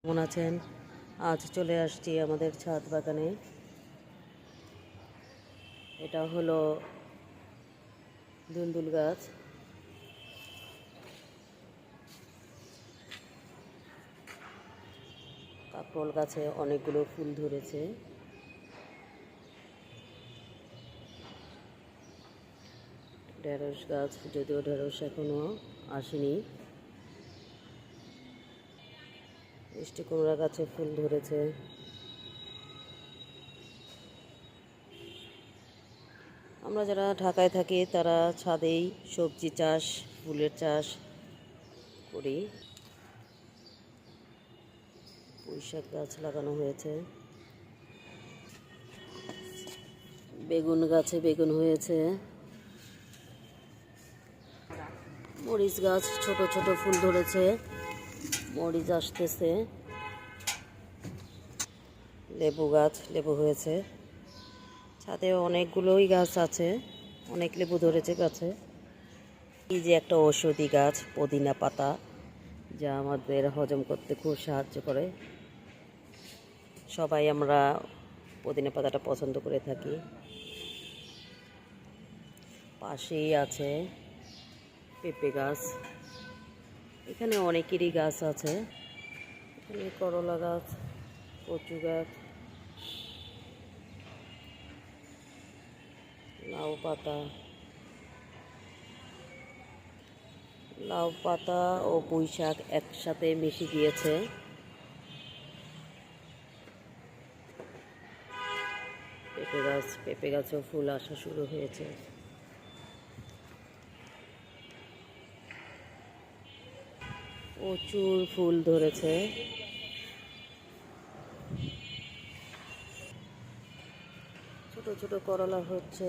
কেমন আছেন? আজ চলে আসছি আমাদের ছাদ বাগানে। এটা হলো দুলদুল গাছ। কাকরোল গাছে অনেকগুলো ফুল ধরেছে। ঢেঁড়স গাছ, যদিও ঢেঁড়স এখনো আসেনি। মিষ্টি কুমড়া গাছে ফুল ধরেছে। আমরা যারা ঢাকায় থাকি তারা ছাদেই সবজি চাষ, ফুলের চাষ করি। পুঁইশাক গাছ লাগানো হয়েছে। বেগুন গাছে বেগুন হয়েছে। মরিচ গাছ ছোট ছোট ফুল ধরেছে, মরিচ আসতেছে। লেবু গাছ, লেবু হয়েছে। ছাদে অনেকগুলোই গাছ আছে, অনেক লেবু ধরেছে গাছে। এই যে একটা ঔষধি গাছ, পুদিনা পাতা, যা আমাদের হজম করতে খুব সাহায্য করে। সবাই আমরা পুদিনা পাতাটা পছন্দ করে থাকি। পাশেই আছে পেঁপে গাছ। এখানে অনেকেরই গাছ আছে। এখানে করলা গাছ, কচু গাছ, লাউ পাতা। লাউ পাতা ও পুঁই শাক একসাথে মিশে গিয়েছে। পেঁপে গাছেও ফুল আসা শুরু হয়েছে। প্রচুর ফুল ধরেছে। ছোট ছোট করলা হচ্ছে।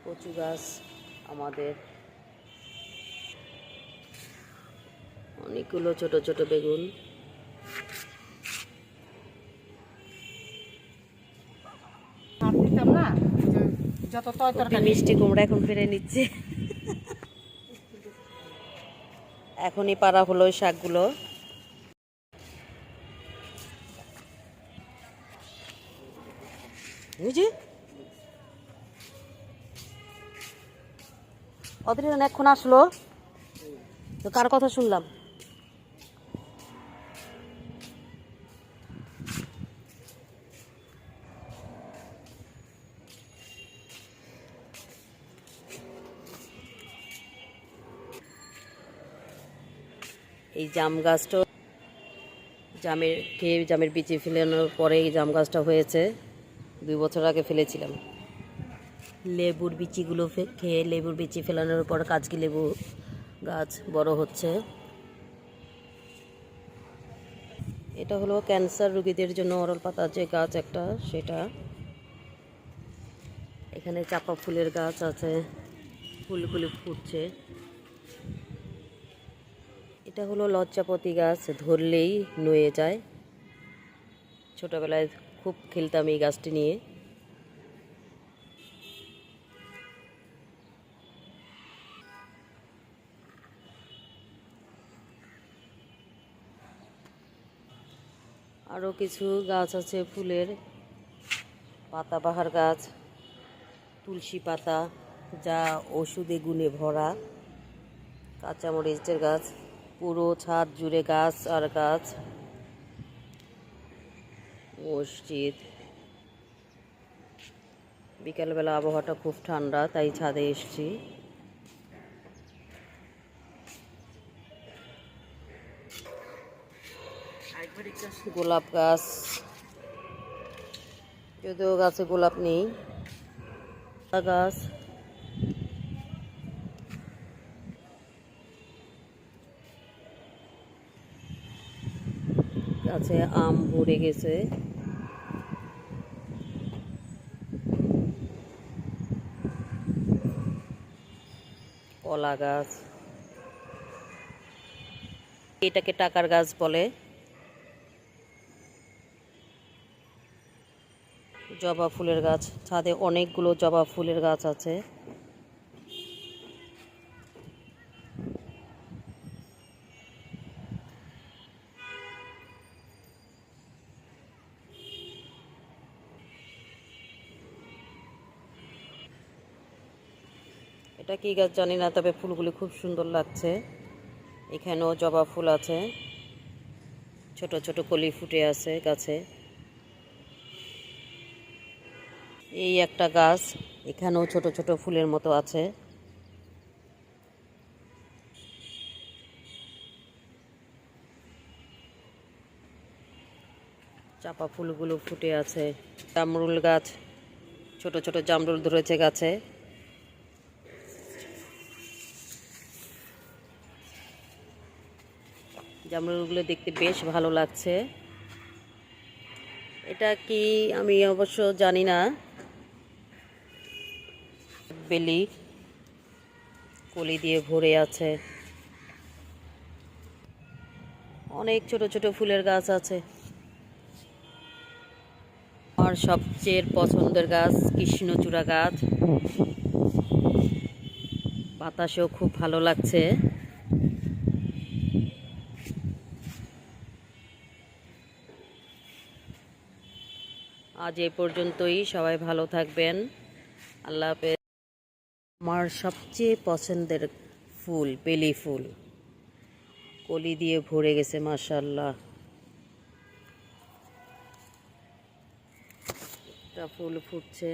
কচু গাছ আমাদের, অনেকগুলো ছোট ছোট বেগুন। মিষ্টি কুমড়া এখন ফিরে নিচ্ছে। এখনই পাড়া হলো ওই শাকগুলো। বুঝি অতদিন এখন আসলো তো কার কথা শুনলাম? এই জাম গাছটা জামের বিচি ফেলানোর পরে এই জাম গাছটা হয়েছে। 2 বছর আগে ফেলেছিলাম। লেবুর বিচিগুলো খেয়ে লেবুর বিচি ফেলানোর পর কাজকি লেবু গাছ বড় হচ্ছে। এটা হলো ক্যান্সার রোগীদের জন্য অরল পাতা যে গাছ একটা, সেটা। এখানে চাপা ফুলের গাছ আছে, ফুলগুলি ফুটছে। এটা হলো লজ্জাপতি গাছ, ধরলেই নুয়ে যায়। ছোটবেলায় খুব খেলতাম এই গাছটি নিয়ে। আরও কিছু গাছ আছে ফুলের, পাতাবাহার গাছ, তুলসী পাতা যা ওষুধে গুণে ভরা, কাঁচামরিচের গাছ, পুরো ছাদ জুড়ে গাছ আর গাছ। মসজিদ। বিকালবেলা আবহাওয়াটা খুব ঠান্ডা, তাই ছাদে এসেছি। গোলাপ গাছ, যদিও গাছে গোলাপ নেই। গাছ, গাছে আম ভরে গেছে। কলা গাছ, এটাকে টাকার গাছ বলে। জবা ফুলের গাছ, ছাদে অনেকগুলো জবা ফুলের গাছ আছে। এটা কি গাছ জানি না, তবে ফুলগুলি খুব সুন্দর লাগছে। এখানেও জবা ফুল আছে, ছোট ছোট কলি ফুটে আছে গাছে। এই একটা গাছ, এখানেও ছোট ছোট ফুলের মতো আছে। চাপা ফুলগুলো ফুটে আছে। জামরুল গাছ, ছোট ছোট জামরুল ধরেছে গাছে। জামরুলগুলো দেখতে বেশ ভালো লাগছে। এটা কি আমি অবশ্য জানি না। বেলি কলি দিয়ে ভরে আছে। অনেক ছোট ছোট ফুলের গাছ আছে। আমার সবচেয়ে পছন্দের গাছ কৃষ্ণচূড়া গাছ। বাতাসেও খুব ভালো লাগছে। আজ এ পর্যন্তই, সবাই ভালো থাকবেন। আল্লাহ হাফেজ। আমার সবচেয়ে পছন্দের ফুল বেলি ফুল, কলি দিয়ে ভরে গেছে মাশাআল্লাহ। একটা ফুল ফুটছে।